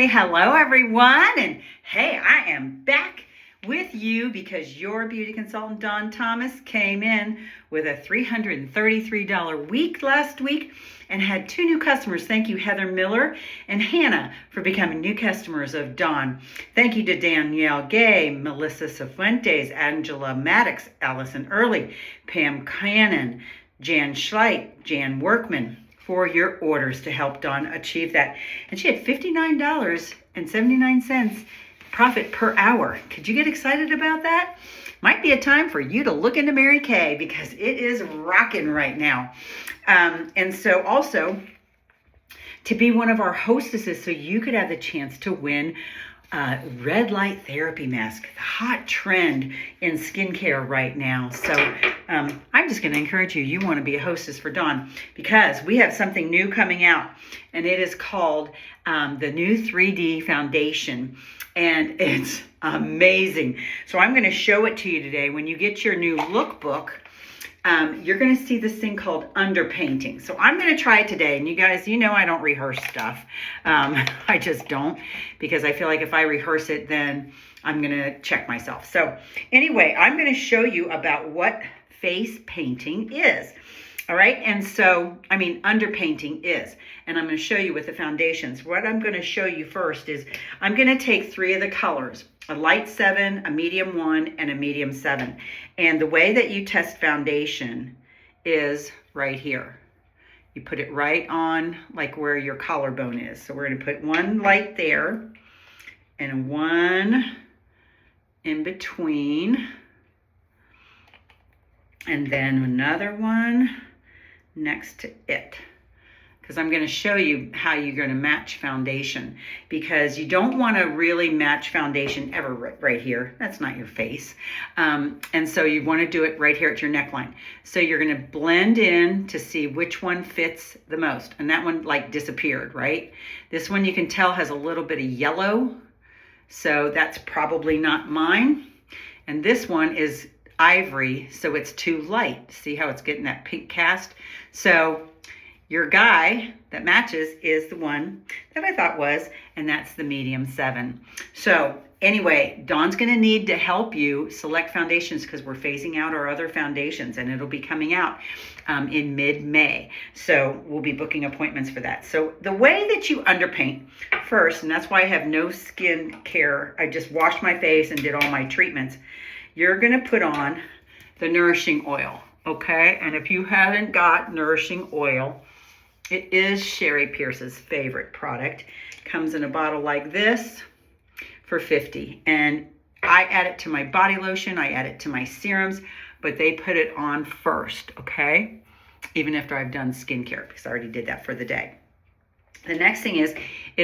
Hey, hello everyone, and hey, I am back with you because your beauty consultant Dawn Thomas came in with a $333 week last week and had 2 new customers. Thank you, Heather Miller and Hannah, for becoming new customers of Dawn. Thank you to Danielle Gay, Melissa Cifuentes, Angela Maddox, Allison Early, Pam Cannon, Jan Schleit, Jan Workman, for your orders to help Dawn achieve that. And she had $59.79 profit per hour. Could you get excited about that? Might be a time for you to look into Mary Kay because it is rocking right now. And so also to be one of our hostesses so you could have the chance to win red light therapy mask, the hot trend in skincare right now. So I'm just going to encourage you. You want to be a hostess for Dawn because we have something new coming out, and it is called the new 3D foundation, and it's amazing. So I'm going to show it to you today. When you get your new lookbook, you're going to see this thing called underpainting. So I'm going to try it today. And you guys, you know I don't rehearse stuff. I just don't, because I feel like if I rehearse it, then I'm going to check myself. So anyway, I'm going to show you about what face painting is. All right. And so, underpainting is. And I'm going to show you with the foundations. What I'm going to show you first is I'm going to take 3 of the colors, a light 7, a medium 1, and a medium 7. And the way that you test foundation is right here. You put it right on like where your collarbone is. So we're going to put 1 light there and 1 in between. And then another one next to it, because I'm going to show you how you're going to match foundation, because you don't want to really match foundation ever right here. That's not your face. And so you want to do it right here at your neckline. So you're going to blend in to see which one fits the most. And that one like disappeared, right? This one you can tell has a little bit of yellow. So that's probably not mine. And this one is ivory, so it's too light. See how it's getting that pink cast? So your guy that matches is the one that I thought was, and that's the medium 7. So anyway, Dawn's going to need to help you select foundations because we're phasing out our other foundations, and it'll be coming out in mid-May. So we'll be booking appointments for that. So the way that you underpaint first, and that's why I have no skin care, I just washed my face and did all my treatments. You're going to put on the nourishing oil, okay? And if you haven't got nourishing oil, it is Sherry Pierce's favorite product. Comes in a bottle like this for $50. And I add it to my body lotion, I add it to my serums, but they put it on first, okay? Even after I've done skincare, because I already did that for the day. The next thing is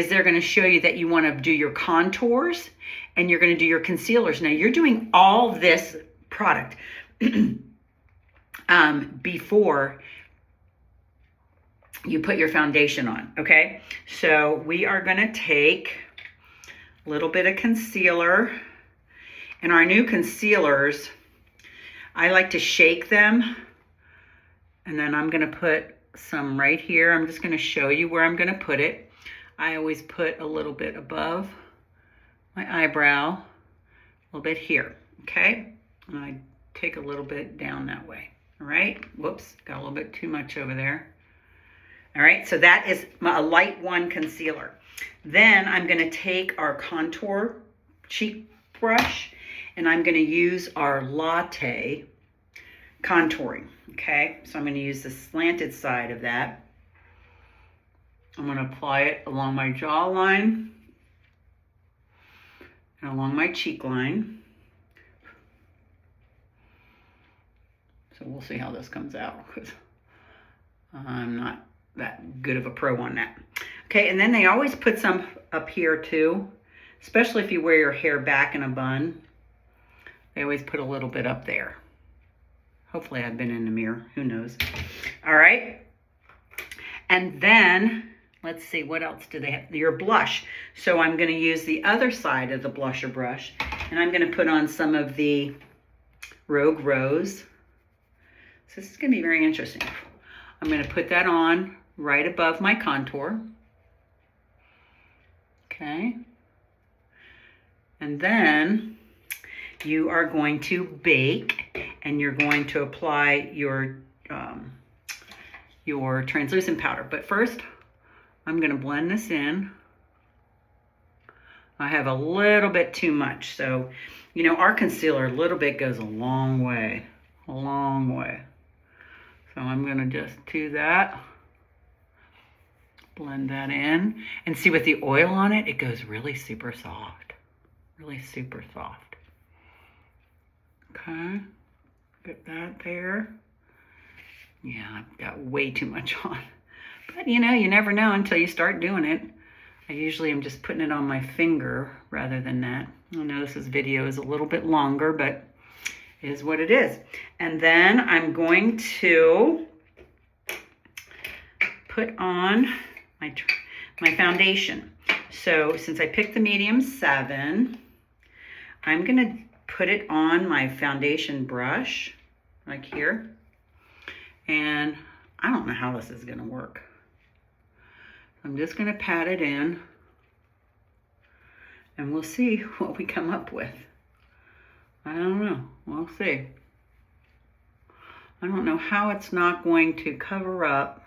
they're going to show you that you want to do your contours and you're going to do your concealers. Now you're doing all this product before you put your foundation on, okay? So we are going to take a little bit of concealer, and our new concealers, I like to shake them, and then I'm going to put some right here. I'm just going to show you where I'm going to put it. I always put a little bit above my eyebrow, a little bit here, okay? And I take a little bit down that way, all right? Whoops, got a little bit too much over there. All right, so that is a light 1 concealer. Then I'm going to take our contour cheek brush, and I'm going to use our Latte contouring, okay? So I'm going to use the slanted side of that. I'm going to apply it along my jawline and along my cheek line. So we'll see how this comes out, because I'm not that good of a pro on that. Okay, and then they always put some up here too, especially if you wear your hair back in a bun. They always put a little bit up there. Hopefully I've been in the mirror, who knows. All right, and then let's see, what else do they have? Your blush. So I'm going to use the other side of the blusher brush, and I'm going to put on some of the Rogue Rose. So this is going to be very interesting. I'm going to put that on right above my contour. Okay. And then you are going to bake, and you're going to apply your translucent powder. But first, I'm going to blend this in. I have a little bit too much, so you know, our concealer, a little bit goes a long way, a long way. So I'm going to just do that. Blend that in, and see, with the oil on it, it goes really super soft, really super soft. Okay, get that there. Yeah, I've got way too much on, but you know, you never know until you start doing it. I usually am just putting it on my finger rather than that. I know this video is a little bit longer, but it is what it is. And then I'm going to put on my foundation. So since I picked the medium 7, I'm gonna put it on my foundation brush, like here. And I don't know how this is gonna work. I'm just gonna pat it in, and we'll see what we come up with. I don't know, we'll see. I don't know how it's not going to cover up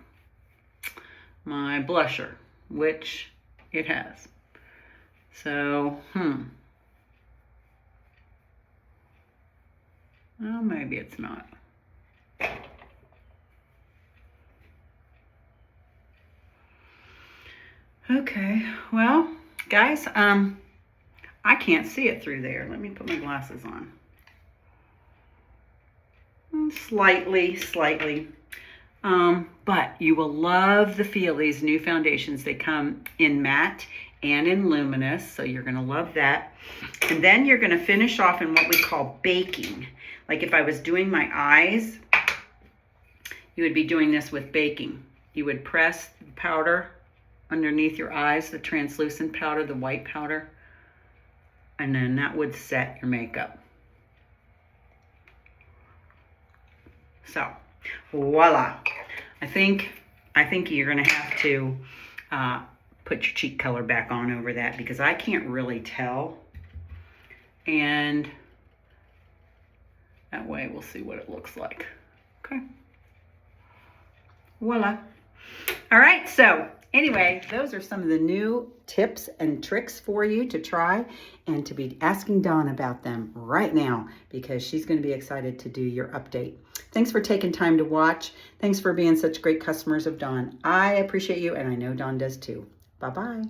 my blusher, which it has. So, well, maybe it's not. Okay, well, guys, I can't see it through there. Let me put my glasses on. Slightly. But you will love the feel of these new foundations. They come in matte and in luminous, so you're gonna love that. And then you're gonna finish off in what we call baking. Like if I was doing my eyes, you would be doing this with baking. You would press the powder underneath your eyes, the translucent powder, the white powder, and then that would set your makeup. So, voila. I think you're gonna have to put your cheek color back on over that, because I can't really tell. And that way we'll see what it looks like. Okay. Voila. All right, so anyway, those are some of the new tips and tricks for you to try, and to be asking Dawn about them right now, because she's going to be excited to do your update. Thanks for taking time to watch. Thanks for being such great customers of Dawn. I appreciate you, and I know Dawn does too. Bye-bye.